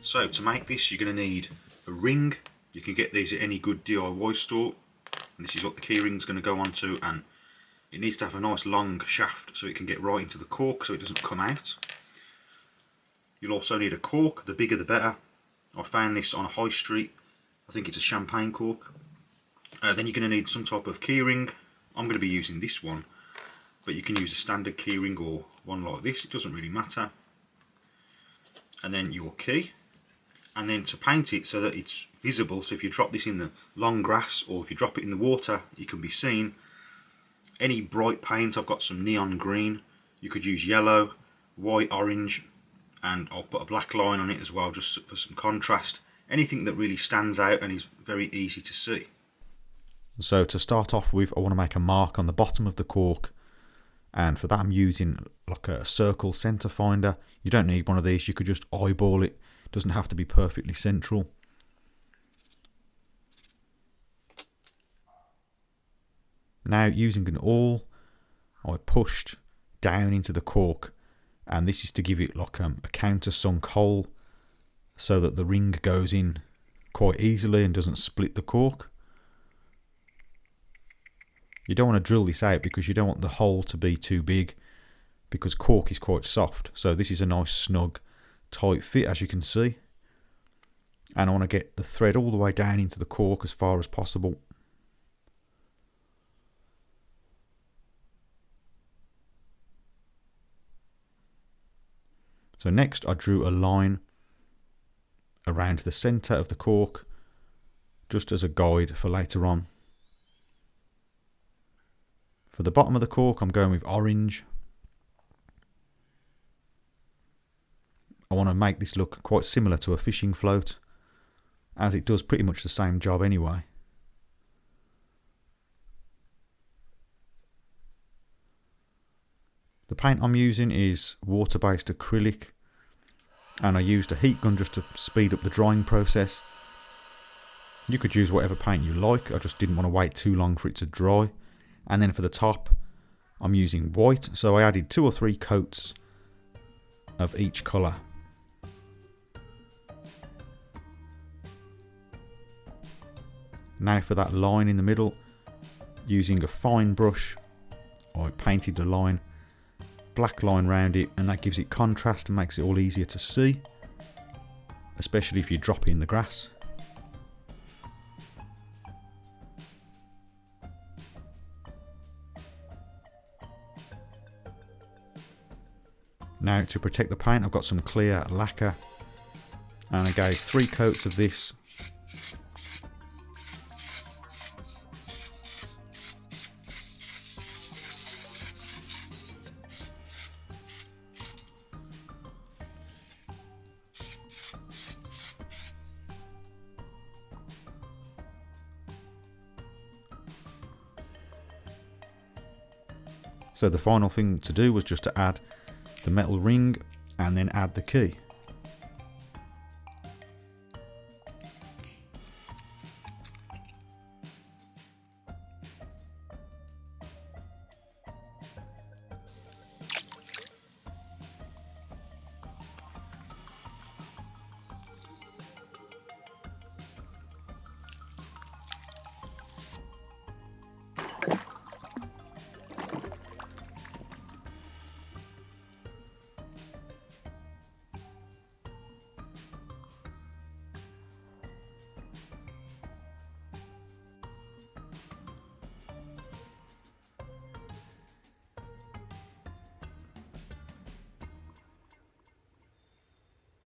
So to make this, you're going to need a ring. You can get these at any good DIY store. And this is what the key ring's going to go onto, and it needs to have a nice long shaft so it can get right into the cork so it doesn't come out. You'll also need a cork, the bigger the better. I found this on a high street. I think it's a champagne cork. Then you're going to need some type of key ring. I'm going to be using this one, but you can use a standard key ring or one like this, it doesn't really matter. And then your key. And then to paint it so that it's visible, so if you drop this in the long grass or if you drop it in the water, it can be seen. Any bright paint, I've got some neon green. You could use yellow, white, orange, and I'll put a black line on it as well, just for some contrast. Anything that really stands out and is very easy to see. So to start off with, I want to make a mark on the bottom of the cork, and for that I'm using like a circle centre finder. You don't need one of these, you could just eyeball it. It doesn't have to be perfectly central. Now using an awl, I pushed down into the cork, and this is to give it like a countersunk hole so that the ring goes in quite easily and doesn't split the cork. You don't want to drill this out because you don't want the hole to be too big, because cork is quite soft. So this is a nice snug tight fit, as you can see. And I want to get the thread all the way down into the cork as far as possible. So next I drew a line around the centre of the cork, just as a guide for later on. For the bottom of the cork I'm going with orange. I want to make this look quite similar to a fishing float, as it does pretty much the same job anyway. The paint I'm using is water-based acrylic, and I used a heat gun just to speed up the drying process. You could use whatever paint you like, I just didn't want to wait too long for it to dry. And then for the top I'm using white, so I added 2 or 3 coats of each colour. Now for that line in the middle, using a fine brush, I painted a line, black line round it, and that gives it contrast and makes it all easier to see, especially if you drop it in the grass. Now to protect the paint I've got some clear lacquer, and I gave 3 coats of this. So the final thing to do was just to add the metal ring and then add the key.